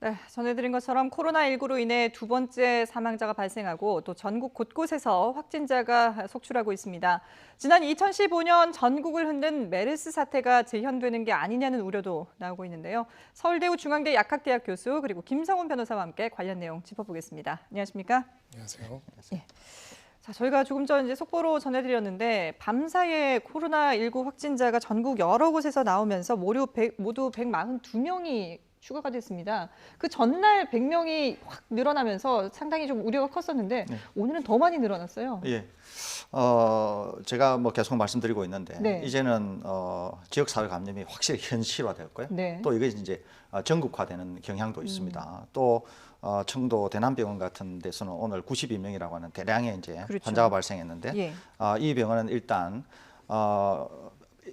네, 전해드린 것처럼 코로나19로 인해 두 번째 사망자가 발생하고 또 전국 곳곳에서 확진자가 속출하고 있습니다. 지난 2015년 전국을 흔든 메르스 사태가 재현되는 게 아니냐는 우려도 나오고 있는데요. 서울대우 중앙대 약학대학 교수 그리고 김성훈 변호사와 함께 관련 내용 짚어보겠습니다. 안녕하십니까? 안녕하세요. 예. 자, 저희가 조금 전 이제 속보로 전해드렸는데 밤사이에 코로나19 확진자가 전국 여러 곳에서 나오면서 모두 142명이 추가가 됐습니다. 그 전날 100명이 확 늘어나면서 상당히 좀 우려가 컸었는데 네. 오늘은 더 많이 늘어났어요. 예. 제가 뭐 계속 말씀드리고 있는데 네. 이제는 지역사회 감염이 확실히 현실화되었고요. 네. 또 이게 이제 전국화되는 경향도 있습니다. 또 청도 대남병원 같은 데서는 오늘 92명이라고 하는 대량의 이제 그렇죠. 환자가 발생했는데 예. 이 병원은 일단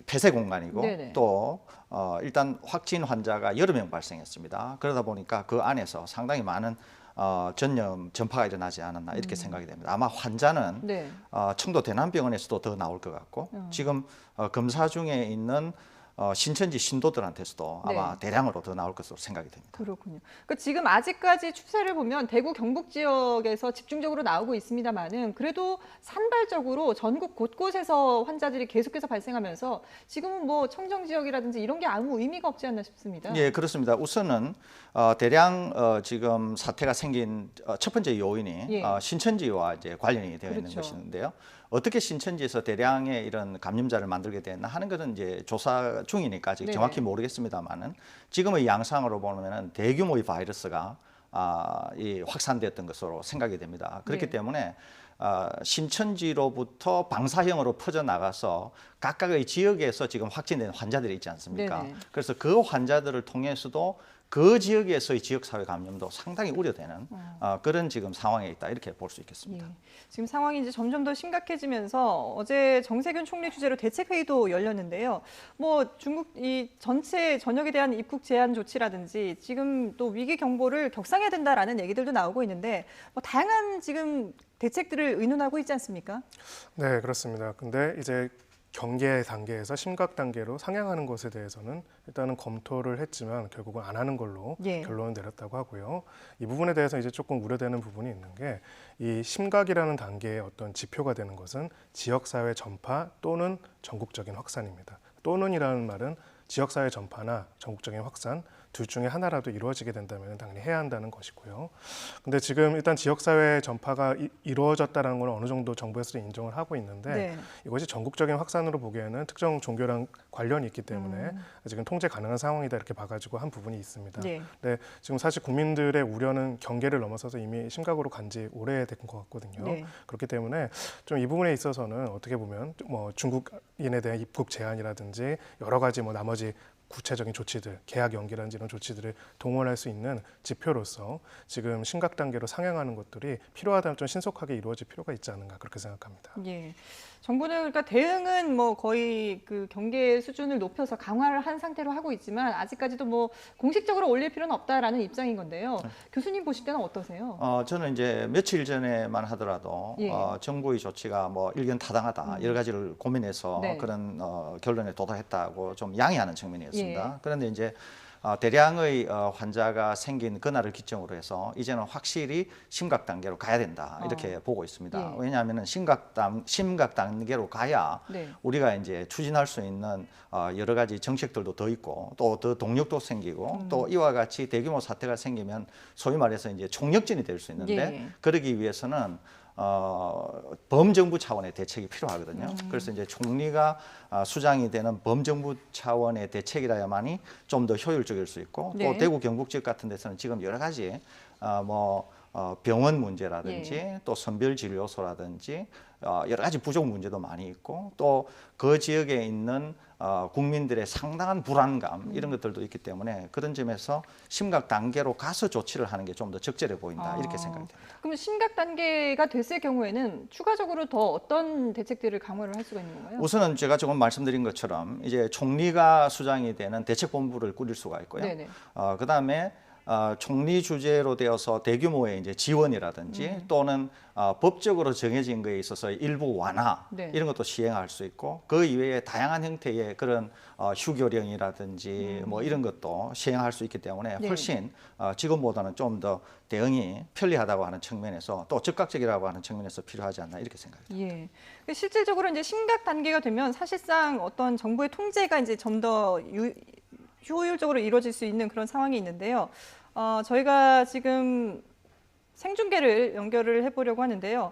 폐쇄 공간이고 네네. 또 일단 확진 환자가 여러 명 발생했습니다. 그러다 보니까 그 안에서 상당히 많은 전염 전파가 일어나지 않았나 이렇게 생각이 됩니다. 아마 환자는 네. 청도 대남병원에서도 더 나올 것 같고 지금 검사 중에 있는 신천지 신도들한테서도 아마 네. 대량으로 더 나올 것으로 생각이 됩니다. 그렇군요. 그러니까 지금 아직까지 추세를 보면 대구 경북 지역에서 집중적으로 나오고 있습니다만은 그래도 산발적으로 전국 곳곳에서 환자들이 계속해서 발생하면서 지금은 뭐 청정 지역이라든지 이런 게 아무 의미가 없지 않나 싶습니다. 예, 그렇습니다. 우선은 대량 지금 사태가 생긴 첫 번째 요인이 예. 신천지와 이제 관련이 되어 있는 그렇죠. 것인데요. 어떻게 신천지에서 대량의 이런 감염자를 만들게 됐나 하는 것은 이제 조사 중이니까 아직 네네. 정확히 모르겠습니다만은 지금의 양상으로 보면은 대규모의 바이러스가 이 확산되었던 것으로 생각이 됩니다. 그렇기 네. 때문에 신천지로부터 방사형으로 퍼져 나가서 각각의 지역에서 지금 확진된 환자들이 있지 않습니까? 네네. 그래서 그 환자들을 통해서도 그 지역에서의 지역사회 감염도 상당히 우려되는 그런 지금 상황에 있다 이렇게 볼 수 있겠습니다. 예. 지금 상황이 이제 점점 더 심각해지면서 어제 정세균 총리 주재로 대책회의도 열렸는데요. 뭐 중국 이 전체 전역에 대한 입국 제한 조치라든지 지금 또 위기 경보를 격상해야 된다라는 얘기들도 나오고 있는데 뭐 다양한 지금 대책들을 의논하고 있지 않습니까? 네, 그렇습니다. 근데 이제 경계 단계에서 심각 단계로 상향하는 것에 대해서는 일단은 검토를 했지만 결국은 안 하는 걸로 예. 결론을 내렸다고 하고요. 이 부분에 대해서 이제 조금 우려되는 부분이 있는 게 이 심각이라는 단계의 어떤 지표가 되는 것은 지역사회 전파 또는 전국적인 확산입니다. 또는이라는 말은 지역사회 전파나 전국적인 확산 둘 중에 하나라도 이루어지게 된다면 당연히 해야 한다는 것이고요. 근데 지금 일단 지역사회 전파가 이루어졌다는 건 어느 정도 정부에서 인정을 하고 있는데 네. 이것이 전국적인 확산으로 보기에는 특정 종교랑 관련이 있기 때문에 지금 통제 가능한 상황이다 이렇게 봐가지고 한 부분이 있습니다. 네. 근데 지금 사실 국민들의 우려는 경계를 넘어서서 이미 심각으로 간 지 오래된 것 같거든요. 네. 그렇기 때문에 좀 이 부분에 있어서는 어떻게 보면 뭐 중국인에 대한 입국 제한이라든지 여러 가지 뭐 나머지 구체적인 조치들, 계약 연기라든지 이런 조치들을 동원할 수 있는 지표로서 지금 심각 단계로 상향하는 것들이 필요하다면 좀 신속하게 이루어질 필요가 있지 않은가 그렇게 생각합니다. 예. 정부는 그러니까 대응은 뭐 거의 그 경계 수준을 높여서 강화를 한 상태로 하고 있지만 아직까지도 뭐 공식적으로 올릴 필요는 없다라는 입장인 건데요. 교수님 보실 때는 어떠세요? 저는 이제 며칠 전에만 하더라도 예. 정부의 조치가 뭐 일견타당하다 여러 가지를 고민해서 네. 그런 결론에 도달했다고 좀 양해하는 측면이었습니다. 예. 그런데 이제 대량의 환자가 생긴 그날을 기점으로 해서 이제는 확실히 심각 단계로 가야 된다 이렇게 보고 있습니다. 예. 왜냐하면 심각 단계로 가야 네. 우리가 이제 추진할 수 있는 여러 가지 정책들도 더 있고 또 더 동력도 생기고 또 이와 같이 대규모 사태가 생기면 소위 말해서 이제 총력전이 될 수 있는데 예. 그러기 위해서는 범정부 차원의 대책이 필요하거든요. 그래서 이제 총리가 수장이 되는 범정부 차원의 대책이라야만이 좀 더 효율적일 수 있고 네. 또 대구 경북 지역 같은 데서는 지금 여러 가지 병원 문제라든지 예. 또 선별 진료소라든지 여러 가지 부족 문제도 많이 있고 또 그 지역에 있는 국민들의 상당한 불안감 이런 것들도 있기 때문에 그런 점에서 심각 단계로 가서 조치를 하는 게 좀 더 적절해 보인다 이렇게 생각이 됩니다. 그럼 심각 단계가 됐을 경우에는 추가적으로 더 어떤 대책들을 강화를 할 수가 있는 건가요? 우선은 제가 조금 말씀드린 것처럼 이제 총리가 수장이 되는 대책본부를 꾸릴 수가 있고요. 네네. 그다음에 총리 주재로 되어서 대규모의 이제 지원이라든지 또는 법적으로 정해진 거에 있어서 일부 완화 네. 이런 것도 시행할 수 있고 그 이외에 다양한 형태의 그런 휴교령이라든지 뭐 이런 것도 시행할 수 있기 때문에 네. 훨씬 지금보다는 좀 더 대응이 편리하다고 하는 측면에서 또 즉각적이라고 하는 측면에서 필요하지 않나 이렇게 생각합니다. 예. 실질적으로 이제 심각 단계가 되면 사실상 어떤 정부의 통제가 이제 좀 더 효율적으로 이루어질 수 있는 그런 상황이 있는데요. 저희가 지금 생중계를 연결을 해보려고 하는데요.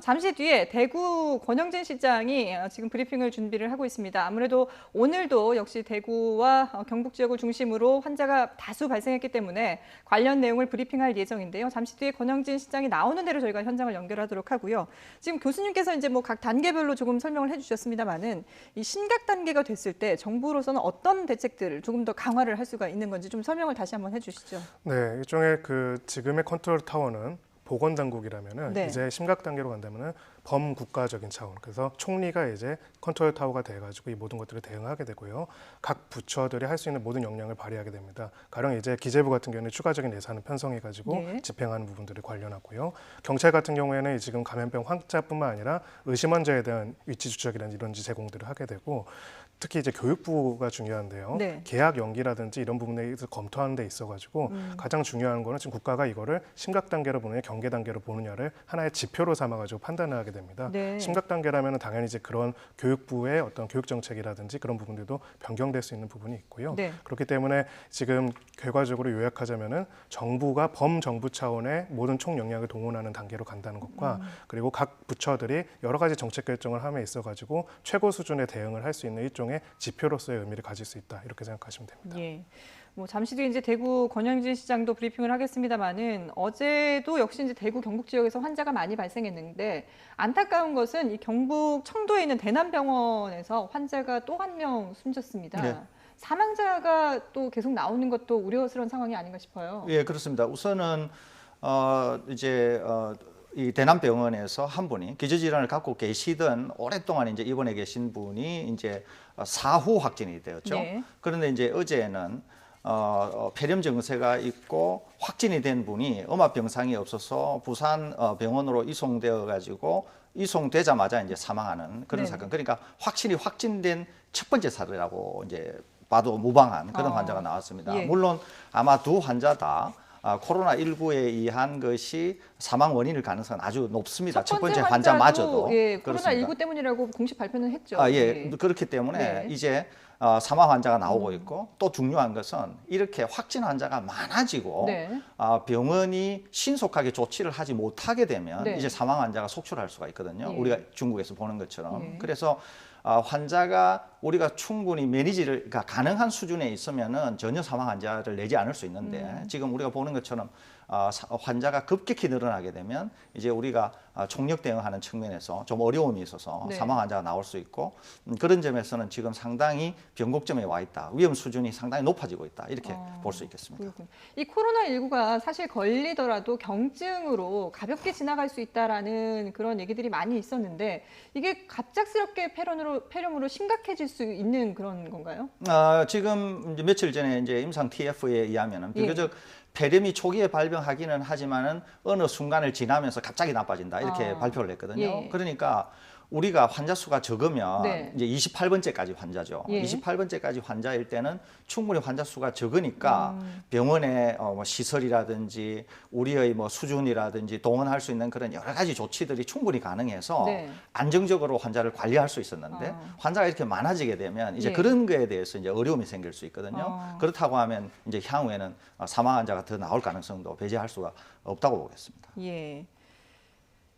잠시 뒤에 대구 권영진 시장이 지금 브리핑을 준비를 하고 있습니다. 아무래도 오늘도 역시 대구와 경북 지역을 중심으로 환자가 다수 발생했기 때문에 관련 내용을 브리핑할 예정인데요. 잠시 뒤에 권영진 시장이 나오는 대로 저희가 현장을 연결하도록 하고요. 지금 교수님께서 이제 뭐 각 단계별로 조금 설명을 해주셨습니다만은 이 심각 단계가 됐을 때 정부로서는 어떤 대책들을 조금 더 강화를 할 수가 있는 건지 좀 설명을 다시 한번 해주시죠. 네, 일종의 그 지금의 컨트롤 타워는 보건당국이라면은 네. 이제 심각 단계로 간다면은 범국가적인 차원, 그래서 총리가 이제 컨트롤 타워가 돼가지고 이 모든 것들을 대응하게 되고요. 각 부처들이 할 수 있는 모든 역량을 발휘하게 됩니다. 가령 이제 기재부 같은 경우는 추가적인 예산을 편성해가지고 네. 집행하는 부분들을 관련하고요. 경찰 같은 경우에는 지금 감염병 환자뿐만 아니라 의심 환자에 대한 위치 추적이라는 이런 제공들을 하게 되고. 특히 이제 교육부가 중요한데요. 네. 계약 연기라든지 이런 부분에 대해서 검토하는 데 있어가지고 가장 중요한 거는 지금 국가가 이거를 심각 단계로 보느냐 경계 단계로 보느냐를 하나의 지표로 삼아가지고 판단을 하게 됩니다. 네. 심각 단계라면 당연히 이제 그런 교육부의 어떤 교육 정책이라든지 그런 부분들도 변경될 수 있는 부분이 있고요. 네. 그렇기 때문에 지금 결과적으로 요약하자면은 정부가 범정부 차원의 모든 총 역량을 동원하는 단계로 간다는 것과 그리고 각 부처들이 여러 가지 정책 결정을 함에 있어가지고 최고 수준의 대응을 할 수 있는 일종의 지표로서의 의미를 가질 수 있다 이렇게 생각하시면 됩니다. 예. 뭐 잠시 뒤에 이제 대구 권영진 시장도 브리핑을 하겠습니다만은 어제도 역시 이제 대구 경북 지역에서 환자가 많이 발생했는데 안타까운 것은 이 경북 청도에 있는 대남병원에서 환자가 또 한 명 숨졌습니다. 네. 사망자가 또 계속 나오는 것도 우려스러운 상황이 아닌가 싶어요. 예, 그렇습니다. 우선은 이 대남병원에서 한 분이 기저질환을 갖고 계시던 오랫동안 이제 입원해 계신 분이 이제 사후 확진이 되었죠. 네. 그런데 이제 어제는 폐렴 증세가 있고 확진이 된 분이 음압 병상이 없어서 부산 병원으로 이송되어 가지고 이송되자마자 이제 사망하는 그런 네네. 사건. 그러니까 확진된 첫 번째 사례라고 이제 봐도 무방한 그런 환자가 나왔습니다. 예. 물론 아마 두 환자 다 코로나19에 의한 것이 사망 원인일 가능성은 아주 높습니다. 첫 번째 환자마저도 예, 그렇습니다. 코로나19 때문이라고 공식 발표는 했죠. 예, 그렇기 때문에 네. 이제 사망 환자가 나오고 있고 또 중요한 것은 이렇게 확진 환자가 많아지고 네. 병원이 신속하게 조치를 하지 못하게 되면 네. 이제 사망 환자가 속출할 수가 있거든요. 예. 우리가 중국에서 보는 것처럼. 예. 그래서 환자가 우리가 충분히 매니지를 그러니까 가능한 수준에 있으면은 전혀 사망 환자를 내지 않을 수 있는데 지금 우리가 보는 것처럼 환자가 급격히 늘어나게 되면 이제 우리가 총력 대응하는 측면에서 좀 어려움이 있어서 네. 사망 환자가 나올 수 있고 그런 점에서는 지금 상당히 변곡점에 와 있다. 위험 수준이 상당히 높아지고 있다. 이렇게 볼 수 있겠습니다. 그렇군요. 이 코로나19가 사실 걸리더라도 경증으로 가볍게 지나갈 수 있다라는 그런 얘기들이 많이 있었는데 이게 갑작스럽게 폐렴으로 심각해질 수 있는 그런 건가요? 지금 이제 며칠 전에 이제 임상 TF에 의하면은 예. 비교적 폐렴이 초기에 발병하기는 하지만은 어느 순간을 지나면서 갑자기 나빠진다 이렇게 발표를 했거든요. 예. 그러니까 우리가 환자 수가 적으면 네. 이제 28번째까지 환자죠. 예. 28번째까지 환자일 때는 충분히 환자 수가 적으니까 병원의 뭐 시설이라든지 우리의 뭐 수준이라든지 동원할 수 있는 그런 여러 가지 조치들이 충분히 가능해서 네. 안정적으로 환자를 관리할 수 있었는데 환자가 이렇게 많아지게 되면 이제 예. 그런 거에 대해서 이제 어려움이 생길 수 있거든요. 그렇다고 하면 이제 향후에는 사망 환자가 더 나올 가능성도 배제할 수가 없다고 보겠습니다. 예.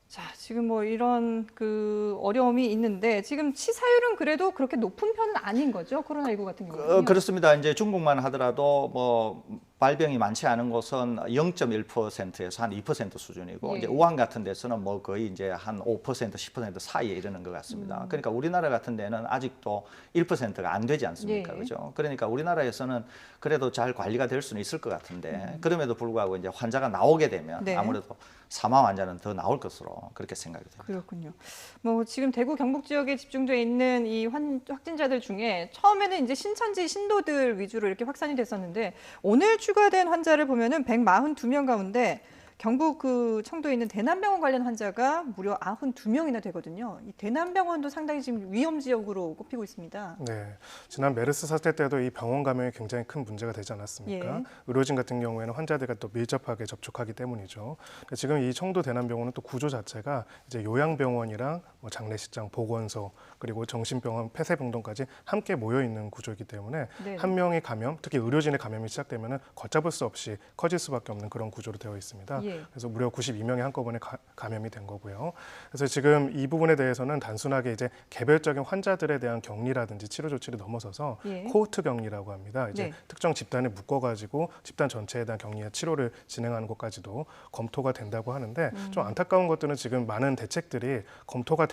자, 지금 뭐 이런 그 어려움이 있는데 지금 치사율은 그래도 그렇게 높은 편은 아닌 거죠? 코로나19 같은 경우는. 그렇습니다. 이제 중국만 하더라도 뭐 발병이 많지 않은 곳은 0.1%에서 한 2% 수준이고 예. 이제 우한 같은 데서는 뭐 거의 이제 한 5%, 10% 사이에 이르는 것 같습니다. 그러니까 우리나라 같은 데는 아직도 1%가 안 되지 않습니까? 예. 그죠? 그러니까 우리나라에서는 그래도 잘 관리가 될 수는 있을 것 같은데 그럼에도 불구하고 이제 환자가 나오게 되면 네. 아무래도 사망 환자는 더 나올 것으로 그렇게 생각이 됩니다. 그렇군요. 뭐 지금 대구 경북 지역에 집중돼 있는 이 확진자들 중에 처음에는 이제 신천지 신도들 위주로 이렇게 확산이 됐었는데 오늘 추가된 환자를 보면은 142명 가운데 경북 그 청도에 있는 대남병원 관련 환자가 무려 92명이나 되거든요. 이 대남병원도 상당히 지금 위험 지역으로 꼽히고 있습니다. 네, 지난 메르스 사태 때도 이 병원 감염이 굉장히 큰 문제가 되지 않았습니까? 예. 의료진 같은 경우에는 환자들과 또 밀접하게 접촉하기 때문이죠. 지금 이 청도 대남병원은 또 구조 자체가 이제 요양병원이랑 뭐 장례식장, 보건소 그리고 정신병원, 폐쇄병동까지 함께 모여 있는 구조이기 때문에 네. 한 명이 감염, 특히 의료진의 감염이 시작되면은 걷잡을 수 없이 커질 수밖에 없는 그런 구조로 되어 있습니다. 예. 그래서 무려 92명이 한꺼번에 감염이 된 거고요. 그래서 지금 이 부분에 대해서는 단순하게 이제 개별적인 환자들에 대한 격리라든지 치료 조치를 넘어서서 예. 코호트 격리라고 합니다. 이제 네. 특정 집단에 묶어가지고 집단 전체에 대한 격리와 치료를 진행하는 것까지도 검토가 된다고 하는데 좀 안타까운 것들은 지금 많은 대책들이 검토가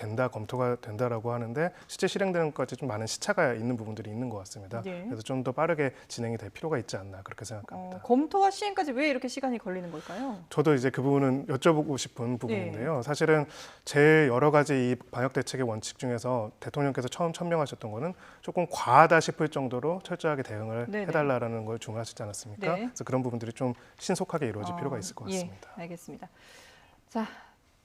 된다라고 하는데 실제 실행되는 것까지 좀 많은 시차가 있는 부분들이 있는 것 같습니다. 네. 그래서 좀 더 빠르게 진행이 될 필요가 있지 않나 그렇게 생각합니다. 검토와 시행까지 왜 이렇게 시간이 걸리는 걸까요? 저도 이제 그 부분은 여쭤보고 싶은 부분인데요. 사실은 제일 여러 가지 이 방역 대책의 원칙 중에서 대통령께서 처음 천명하셨던 거는 조금 과하다 싶을 정도로 철저하게 대응을 네네. 해달라는 걸 주문하시지 않았습니까? 네. 그래서 그런 부분들이 좀 신속하게 이루어질 필요가 있을 것 같습니다. 예, 알겠습니다. 자,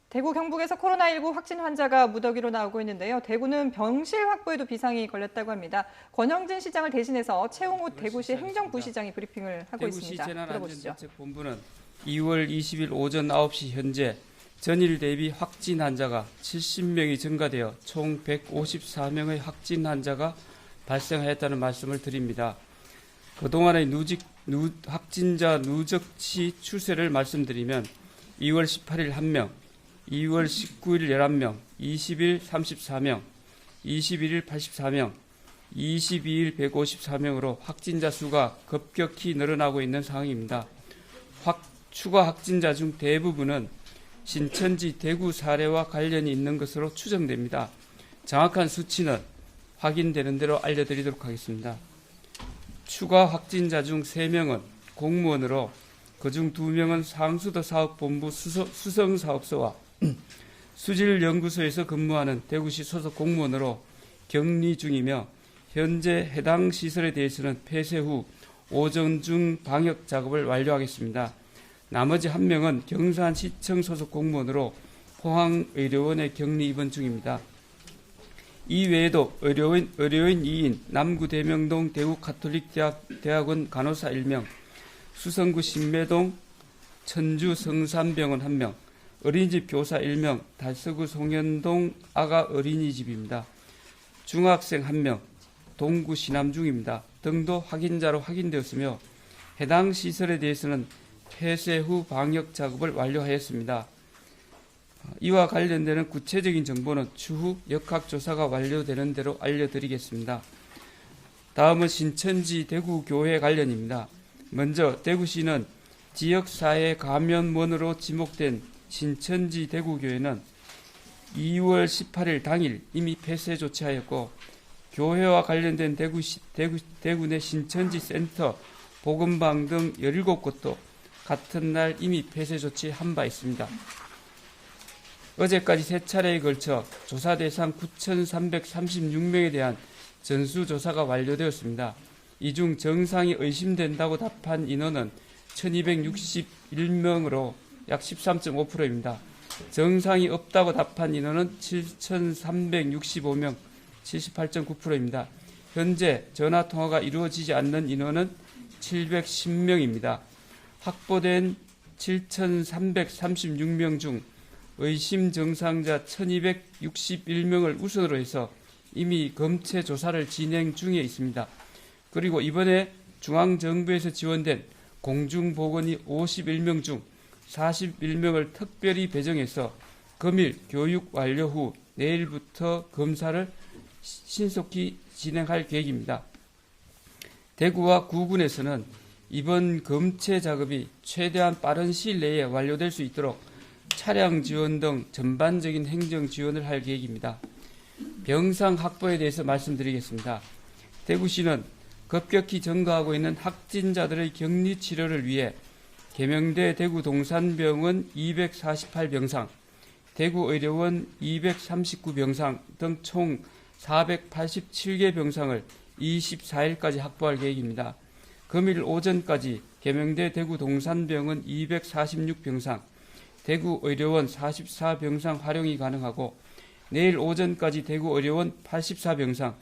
대구 경북에서 코로나19 확진 환자가 무더기로 나오고 있는데요. 대구는 병실 확보에도 비상이 걸렸다고 합니다. 권영진 시장을 대신해서 최홍호 대구시 행정부시장이 브리핑을 하고 대구시 있습니다. 들어보시죠. 재난안전대책본부는 2월 20일 오전 9시 현재 전일 대비 확진 환자가 70명이 증가되어 총 154명의 확진 환자가 발생하였다는 말씀을 드립니다. 그동안의 확진자 누적치 추세를 말씀드리면 2월 18일 1명, 2월 19일 11명, 20일 34명, 21일 84명, 22일 154명으로 확진자 수가 급격히 늘어나고 있는 상황입니다. 추가 확진자 중 대부분은 신천지 대구 사례와 관련이 있는 것으로 추정됩니다. 정확한 수치는 확인되는 대로 알려드리도록 하겠습니다. 추가 확진자 중 3명은 공무원으로 그중 2명은 상수도 사업본부 수성사업소와 수질연구소에서 근무하는 대구시 소속 공무원으로 격리 중이며 현재 해당 시설에 대해서는 폐쇄 후 오전 중 방역 작업을 완료하겠습니다. 나머지 1명은 경산시청 소속 공무원으로 포항의료원에 격리 입원 중입니다. 이 외에도 의료인 2인, 남구대명동 대구가톨릭대학원 간호사 1명, 수성구 신매동 천주 성산병원 1명, 어린이집 교사 1명, 달서구 송현동 아가 어린이집입니다. 중학생 1명, 동구 신암중입니다. 등도 확인자로 확인되었으며 해당 시설에 대해서는 폐쇄 후 방역 작업을 완료하였습니다. 이와 관련되는 구체적인 정보는 추후 역학조사가 완료되는 대로 알려드리겠습니다. 다음은 신천지 대구교회 관련입니다. 먼저 대구시는 지역사회 감염원으로 지목된 신천지 대구교회는 2월 18일 당일 이미 폐쇄 조치하였고 교회와 관련된 대구 내 신천지 센터, 복음방 등 17곳도 같은 날 이미 폐쇄 조치한 바 있습니다. 어제까지 3차례에 걸쳐 조사 대상 9,336명에 대한 전수조사가 완료되었습니다. 이 중 정상이 의심된다고 답한 인원은 1,261명으로 약 13.5%입니다. 정상이 없다고 답한 인원은 7,365명, 78.9%입니다. 현재 전화통화가 이루어지지 않는 인원은 710명입니다. 확보된 7,336명 중 의심 정상자 1,261명을 우선으로 해서 이미 검체 조사를 진행 중에 있습니다. 그리고 이번에 중앙정부에서 지원된 공중보건의 51명 중 41명을 특별히 배정해서 금일 교육 완료 후 내일부터 검사를 신속히 진행할 계획입니다. 대구와 구군에서는 이번 검체 작업이 최대한 빠른 시일 내에 완료될 수 있도록 차량 지원 등 전반적인 행정 지원을 할 계획입니다. 병상 확보에 대해서 말씀드리겠습니다. 대구시는 급격히 증가하고 있는 확진자들의 격리 치료를 위해 계명대 대구동산병원 248병상, 대구의료원 239병상 등 총 487개 병상을 24일까지 확보할 계획입니다. 금일 오전까지 계명대 대구 동산병원 246병상, 대구 의료원 44병상 활용이 가능하고 내일 오전까지 대구 의료원 84병상,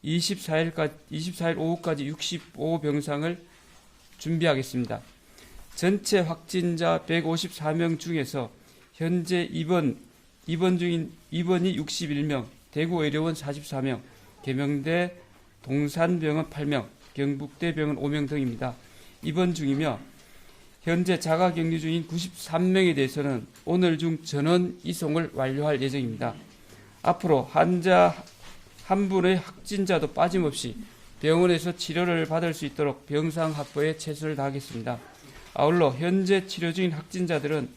24일 오후까지 65병상을 준비하겠습니다. 전체 확진자 154명 중에서 현재 입원이 61명, 대구 의료원 44명, 계명대 동산병원 8명, 경북대병원 5명 등입니다. 입원 중이며 현재 자가격리 중인 93명에 대해서는 오늘 중 전원 이송을 완료할 예정입니다. 앞으로 환자 한 분의 확진자도 빠짐없이 병원에서 치료를 받을 수 있도록 병상 확보에 최선을 다하겠습니다. 아울러 현재 치료 중인 확진자들은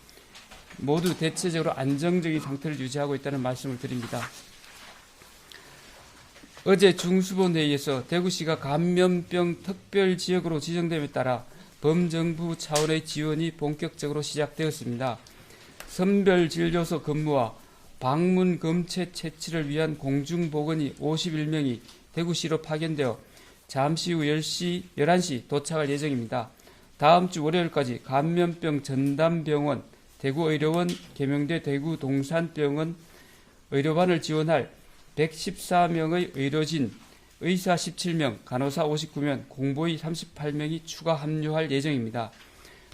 모두 대체적으로 안정적인 상태를 유지하고 있다는 말씀을 드립니다. 어제 중수본 회의에서 대구시가 감염병 특별지역으로 지정됨에 따라 범정부 차원의 지원이 본격적으로 시작되었습니다. 선별진료소 근무와 방문 검체 채취를 위한 공중보건이 51명이 대구시로 파견되어 잠시 후 11시 도착할 예정입니다. 다음 주 월요일까지 감염병 전담병원, 대구의료원, 계명대 대구 동산병원 의료반을 지원할 114명의 의료진, 의사 17명, 간호사 59명, 공보의 38명이 추가 합류할 예정입니다.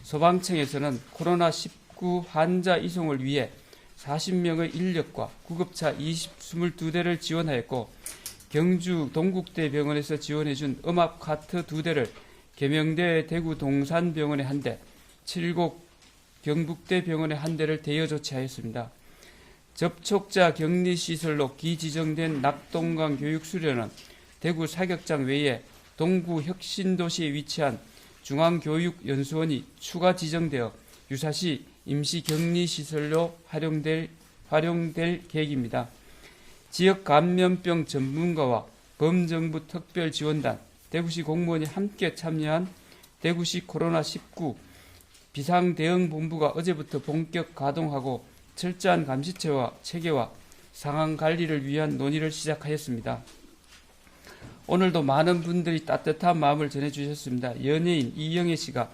소방청에서는 코로나19 환자 이송을 위해 40명의 인력과 구급차 22대를 지원하였고 경주 동국대병원에서 지원해준 음압카트 2대를 계명대 대구 동산병원에 1대, 칠곡 경북대병원에 1대를 대여 조치하였습니다. 접촉자 격리시설로 기지정된 낙동강 교육수련은 대구 사격장 외에 동구 혁신도시에 위치한 중앙교육연수원이 추가 지정되어 유사시 임시격리시설로 활용될 계획입니다. 지역 감염병 전문가와 범정부 특별지원단, 대구시 공무원이 함께 참여한 대구시 코로나19 비상대응본부가 어제부터 본격 가동하고 철저한 감시체와 체계와 상황 관리를 위한 논의를 시작하였습니다. 오늘도 많은 분들이 따뜻한 마음을 전해주셨습니다. 연예인 이영애 씨가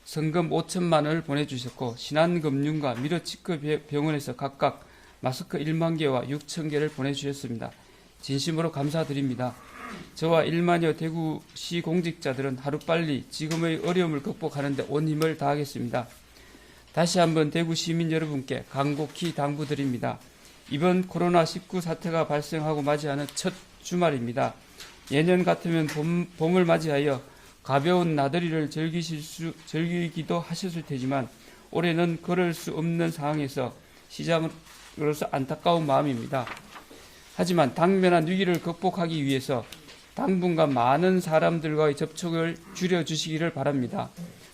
성금 5천만 원을 보내주셨고 신한금융과 미러치크병원에서 각각 마스크 1만 개와 6천 개를 보내주셨습니다. 진심으로 감사드립니다. 저와 1만여 대구시 공직자들은 하루빨리 지금의 어려움을 극복하는 데 온 힘을 다하겠습니다. 다시 한번 대구 시민 여러분께 간곡히 당부드립니다. 이번 코로나19 사태가 발생하고 맞이하는 첫 주말입니다. 예년 같으면 봄을 맞이하여 가벼운 나들이를 즐기기도 하셨을 테지만 올해는 그럴 수 없는 상황에서 시장으로서 안타까운 마음입니다. 하지만 당면한 위기를 극복하기 위해서 당분간 많은 사람들과의 접촉을 줄여주시기를 바랍니다.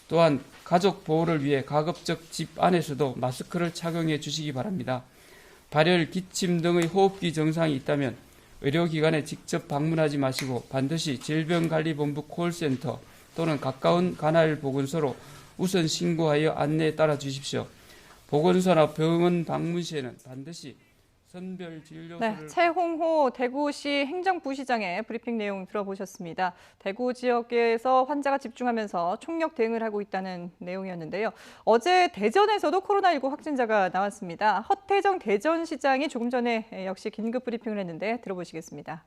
또한 가족 보호를 위해 가급적 집 안에서도 마스크를 착용해 주시기 바랍니다. 발열, 기침 등의 호흡기 증상이 있다면 의료기관에 직접 방문하지 마시고 반드시 질병관리본부 콜센터 또는 가까운 관할 보건소로 우선 신고하여 안내에 따라 주십시오. 보건소나 병원 방문 시에는 반드시 선별진료소를... 최홍호 대구시 행정부시장의 브리핑 내용 들어보셨습니다. 대구 지역에서 환자가 집중하면서 총력 대응을 하고 있다는 내용이었는데요. 어제 대전에서도 코로나19 확진자가 나왔습니다. 허태정 대전시장이 조금 전에 역시 긴급 브리핑을 했는데 들어보시겠습니다.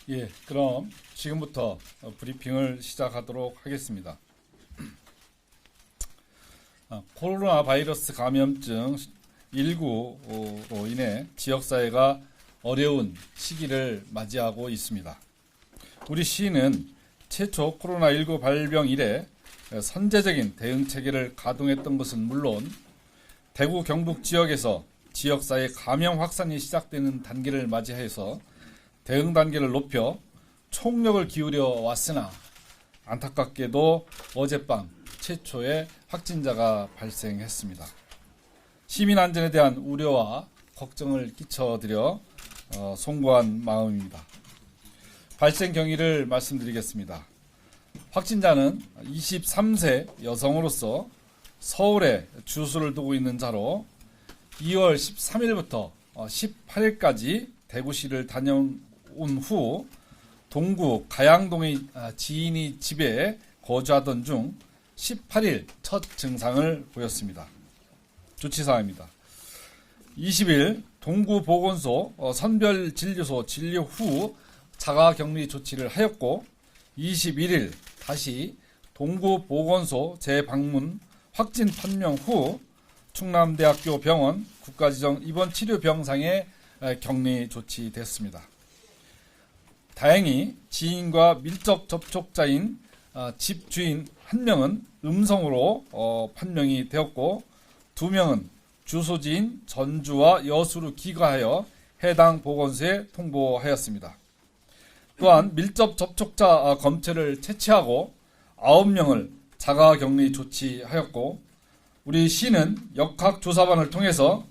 예, 그럼 지금부터 브리핑을 시작하도록 하겠습니다. 코로나 바이러스 감염증 19로 인해 지역사회가 어려운 시기를 맞이하고 있습니다. 우리 시는 최초 코로나19 발병 이래 선제적인 대응체계를 가동했던 것은 물론 대구 경북 지역에서 지역사회 감염 확산이 시작되는 단계를 맞이해서 대응 단계를 높여 총력을 기울여 왔으나 안타깝게도 어젯밤 최초의 확진자가 발생했습니다. 시민 안전에 대한 우려와 걱정을 끼쳐드려 송구한 마음입니다. 발생 경위를 말씀드리겠습니다. 확진자는 23세 여성으로서 서울에 주소를 두고 있는 자로 2월 13일부터 18일까지 대구시를 다녀온 후 동구 가양동의 지인이 집에 거주하던 중 18일 첫 증상을 보였습니다. 조치사항입니다. 20일 동구보건소 선별진료소 진료 후 자가격리 조치를 하였고 21일 다시 동구보건소 재방문 확진 판명 후 충남대학교 병원 국가지정 입원치료병상에 격리 조치됐습니다. 다행히 지인과 밀접 접촉자인 집주인 1명은 음성으로 판명이 되었고 2명은 주소지인 전주와 여수로 귀가하여 해당 보건소에 통보하였습니다. 또한 밀접 접촉자 검체를 채취하고 9명을 자가격리 조치하였고 우리 시는 역학조사반을 통해서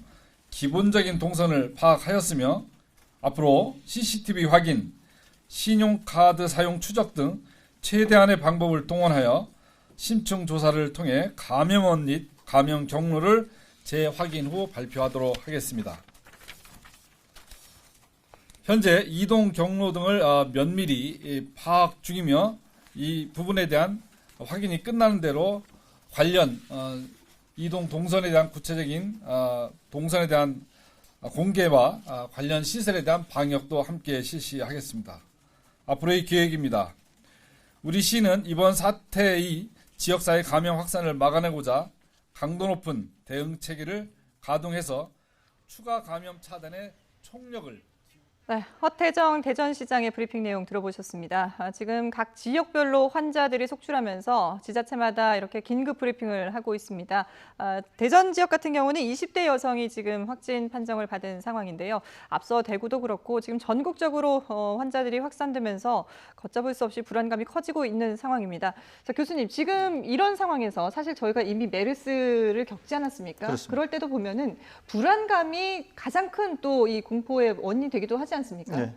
기본적인 동선을 파악하였으며 앞으로 CCTV 확인, 신용카드 사용 추적 등 최대한의 방법을 동원하여 심층 조사를 통해 감염원 및 감염 경로를 재확인 후 발표하도록 하겠습니다. 현재 이동 경로 등을 면밀히 파악 중이며 이 부분에 대한 확인이 끝나는 대로 관련 이동 동선에 대한 구체적인 동선에 대한 공개와 관련 시설에 대한 방역도 함께 실시하겠습니다. 앞으로의 계획입니다. 우리 시는 이번 사태의 지역사회 감염 확산을 막아내고자 강도 높은 대응 체계를 가동해서 추가 감염 차단에 총력을 네, 허태정 대전시장의 브리핑 내용 들어보셨습니다. 지금 각 지역별로 환자들이 속출하면서 지자체마다 이렇게 긴급 브리핑을 하고 있습니다. 대전 지역 같은 경우는 20대 여성이 지금 확진 판정을 받은 상황인데요. 앞서 대구도 그렇고 지금 전국적으로 환자들이 확산되면서 걷잡을 수 없이 불안감이 커지고 있는 상황입니다. 자, 교수님, 지금 이런 상황에서 사실 저희가 이미 메르스를 겪지 않았습니까? 그렇습니다. 그럴 때도 보면은 불안감이 가장 큰 또 이 공포의 원인이 되기도 하지 않습니까? 네.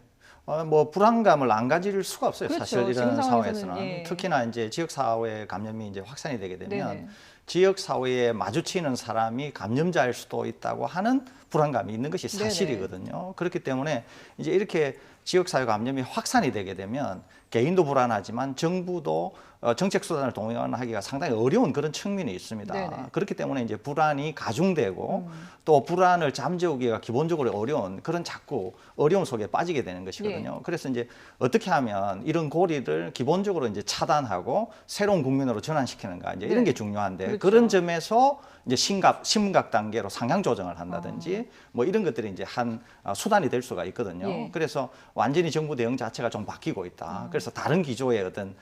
뭐 불안감을 안 가질 수가 없어요. 그렇죠. 사실 지금 이런 상황에서는, 상황에서는 예. 특히나 이제 지역 사회 감염이 이제 확산이 되게 되면 네네. 지역 사회에 마주치는 사람이 감염자일 수도 있다고 하는 불안감이 있는 것이 사실이거든요. 그렇기 때문에 이제 이렇게 지역 사회 감염이 확산이 되게 되면 개인도 불안하지만 정부도 정책 수단을 동원하기가 상당히 어려운 그런 측면이 있습니다. 네네. 그렇기 때문에 이제 불안이 가중되고 또 불안을 잠재우기가 기본적으로 어려운 그런 자꾸 어려움 속에 빠지게 되는 것이거든요. 예. 그래서 이제 어떻게 하면 이런 고리를 기본적으로 이제 차단하고 새로운 국민으로 전환시키는가 이제 이런 네. 게 중요한데 그렇죠. 그런 점에서 이제 심각 단계로 상향 조정을 한다든지 뭐 이런 것들이 이제 한 수단이 될 수가 있거든요. 예. 그래서 완전히 정부 대응 자체가 좀 바뀌고 있다. 그래서 다른 기조의 어떤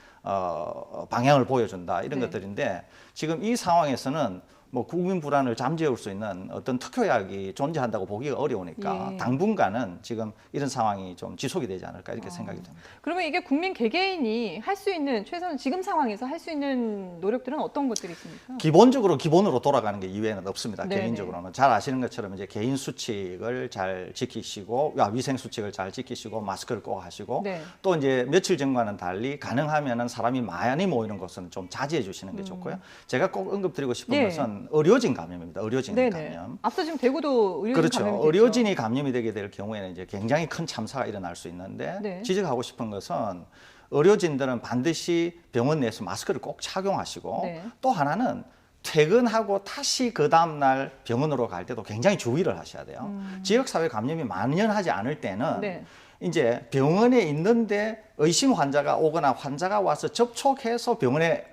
방향을 보여준다 이런 네. 것들인데 지금 이 상황에서는 뭐 국민 불안을 잠재울 수 있는 어떤 특효약이 존재한다고 보기가 어려우니까 예. 당분간은 지금 이런 상황이 좀 지속이 되지 않을까 이렇게 생각이 됩니다. 그러면 이게 국민 개개인이 할 수 있는 최소한 지금 상황에서 할 수 있는 노력들은 어떤 것들이 있습니까? 기본으로 돌아가는 게 이외에는 없습니다. 네네. 개인적으로는 잘 아시는 것처럼 이제 개인 수칙을 잘 지키시고 위생 수칙을 잘 지키시고 마스크를 꼭 하시고 네. 또 이제 며칠 전과는 달리 가능하면은 사람이 많이 모이는 곳은 좀 자제해 주시는 게 좋고요. 제가 꼭 언급드리고 싶은 네. 것은 의료진 감염입니다. 의료진 네네. 감염. 앞서 지금 대구도 의료진 그렇죠. 감염이 됐죠. 의료진이 감염이 되게 될 경우에는 이제 굉장히 큰 참사가 일어날 수 있는데 네. 지적하고 싶은 것은 의료진들은 반드시 병원 내에서 마스크를 꼭 착용하시고 네. 또 하나는 퇴근하고 다시 그 다음날 병원으로 갈 때도 굉장히 주의를 하셔야 돼요. 지역사회 감염이 만연하지 않을 때는 네. 이제 병원에 있는데 의심 환자가 오거나 환자가 와서 접촉해서 병원에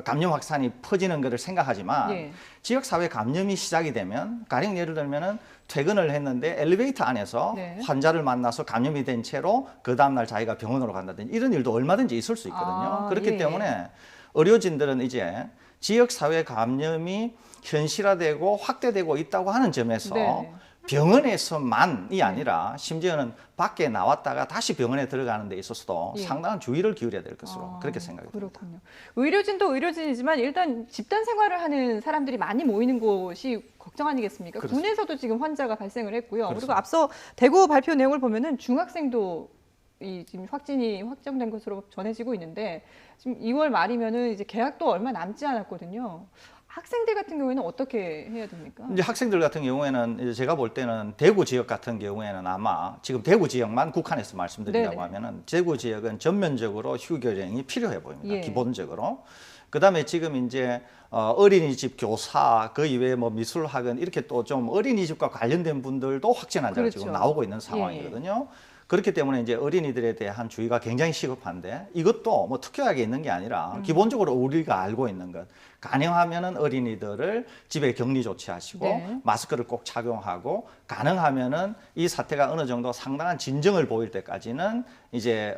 감염 확산이 퍼지는 것을 생각하지만 예. 지역사회 감염이 시작이 되면 가령 예를 들면은 퇴근을 했는데 엘리베이터 안에서 네. 환자를 만나서 감염이 된 채로 그 다음날 자기가 병원으로 간다든지 이런 일도 얼마든지 있을 수 있거든요. 그렇기 예. 때문에 의료진들은 이제 지역사회 감염이 현실화되고 확대되고 있다고 하는 점에서 네. 병원에서만이 아니라 심지어는 밖에 나왔다가 다시 병원에 들어가는 데 있어서도 예. 상당한 주의를 기울여야 될 것으로 그렇게 생각이 듭니다. 그렇군요. 의료진도 의료진이지만 일단 집단 생활을 하는 사람들이 많이 모이는 곳이 걱정 아니겠습니까? 그렇습니다. 군에서도 지금 환자가 발생을 했고요. 그리고 그렇습니다. 앞서 대구 발표 내용을 보면은 중학생도 지금 확진이 확정된 것으로 전해지고 있는데 지금 2월 말이면은 이제 개학도 얼마 남지 않았거든요. 학생들 같은 경우에는 어떻게 해야 됩니까? 이제 학생들 같은 경우에는 이제 제가 볼 때는 대구 지역 같은 경우에는 아마 지금 대구 지역만 국한해서 말씀드린다고 네네. 하면은 대구 지역은 전면적으로 휴교령이 필요해 보입니다. 예. 기본적으로. 그다음에 지금 이제 어린이집 교사 그 이외에 뭐 미술학원 이렇게 또 좀 어린이집과 관련된 분들도 확진 환자가 그렇죠. 지금 나오고 있는 상황이거든요. 그렇기 때문에 이제 어린이들에 대한 주의가 굉장히 시급한데 이것도 뭐 특효약이 있는 게 아니라 기본적으로 우리가 알고 있는 것 가능하면은 어린이들을 집에 격리 조치하시고 네. 마스크를 꼭 착용하고 가능하면은 이 사태가 어느 정도 상당한 진정을 보일 때까지는 이제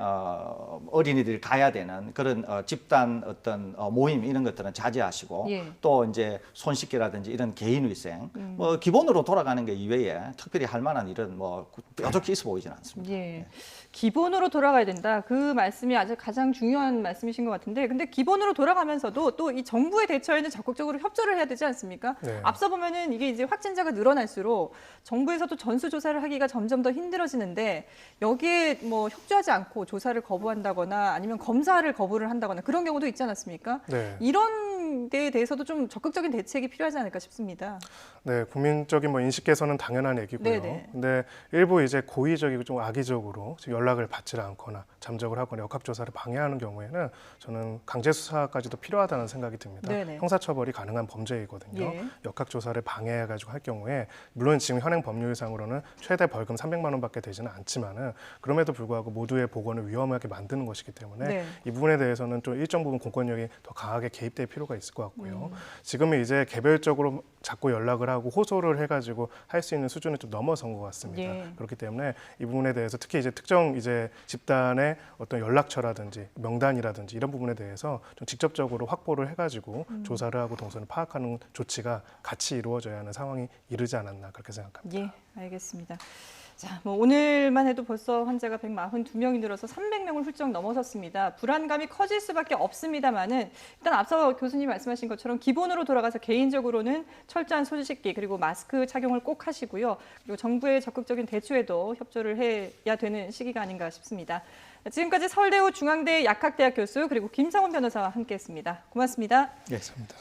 어린이들이 가야 되는 그런 집단 어떤 모임 이런 것들은 자제하시고 예. 또 이제 손 씻기라든지 이런 개인위생 뭐 기본으로 돌아가는 게 이외에 특별히 할 만한 일은 뭐 뾰족히 있어 보이지는 않습니다. 예. 기본으로 돌아가야 된다. 그 말씀이 아주 가장 중요한 말씀이신 것 같은데, 근데 기본으로 돌아가면서도 또 이 정부의 대처에는 적극적으로 협조를 해야 되지 않습니까? 네. 앞서 보면은 이게 이제 확진자가 늘어날수록 정부에서도 전수조사를 하기가 점점 더 힘들어지는데 여기에 뭐 협조하지 않고 조사를 거부한다거나 아니면 검사를 거부를 한다거나 그런 경우도 있지 않았습니까? 네. 이런 데에 대해서도 좀 적극적인 대책이 필요하지 않을까 싶습니다. 네, 국민적인 뭐 인식 개선은 당연한 얘기고요. 네네. 근데 일부 이제 고의적이고 좀 악의적으로 연락을 받지 않거나 잠적을 하거나 역학조사를 방해하는 경우에는 저는 강제 수사까지도 필요하다는 생각이 듭니다. 네네. 형사처벌이 가능한 범죄이거든요. 예. 역학조사를 방해해가지고 할 경우에 물론 지금 현행 법률상으로는 최대 벌금 300만 원밖에 되지는 않지만은 그럼에도 불구하고 모두의 보건을 위험하게 만드는 것이기 때문에 네. 이 부분에 대해서는 좀 일정 부분 공권력이 더 강하게 개입될 필요가 있을 것 같고요. 지금은 이제 개별적으로 자꾸 연락을 하고 호소를 해가지고 할 수 있는 수준을 좀 넘어선 것 같습니다. 예. 그렇기 때문에 이 부분에 대해서 특히 이제 특정 이제 집단의 어떤 연락처라든지 명단이라든지 이런 부분에 대해서 좀 직접적으로 확보를 해가지고 조사를 하고 동선을 파악하는 조치가 같이 이루어져야 하는 상황이 이르지 않았나 그렇게 생각합니다. 예, 알겠습니다. 자, 뭐 오늘만 해도 벌써 환자가 142명이 늘어서 300명을 훌쩍 넘어섰습니다. 불안감이 커질 수밖에 없습니다만은 일단 앞서 교수님 말씀하신 것처럼 기본으로 돌아가서 개인적으로는 철저한 손 씻기 그리고 마스크 착용을 꼭 하시고요. 그리고 정부의 적극적인 대처에도 협조를 해야 되는 시기가 아닌가 싶습니다. 지금까지 서울대우 중앙대 약학대학 교수 그리고 김상원 변호사와 함께했습니다. 고맙습니다. 예, 감사합니다.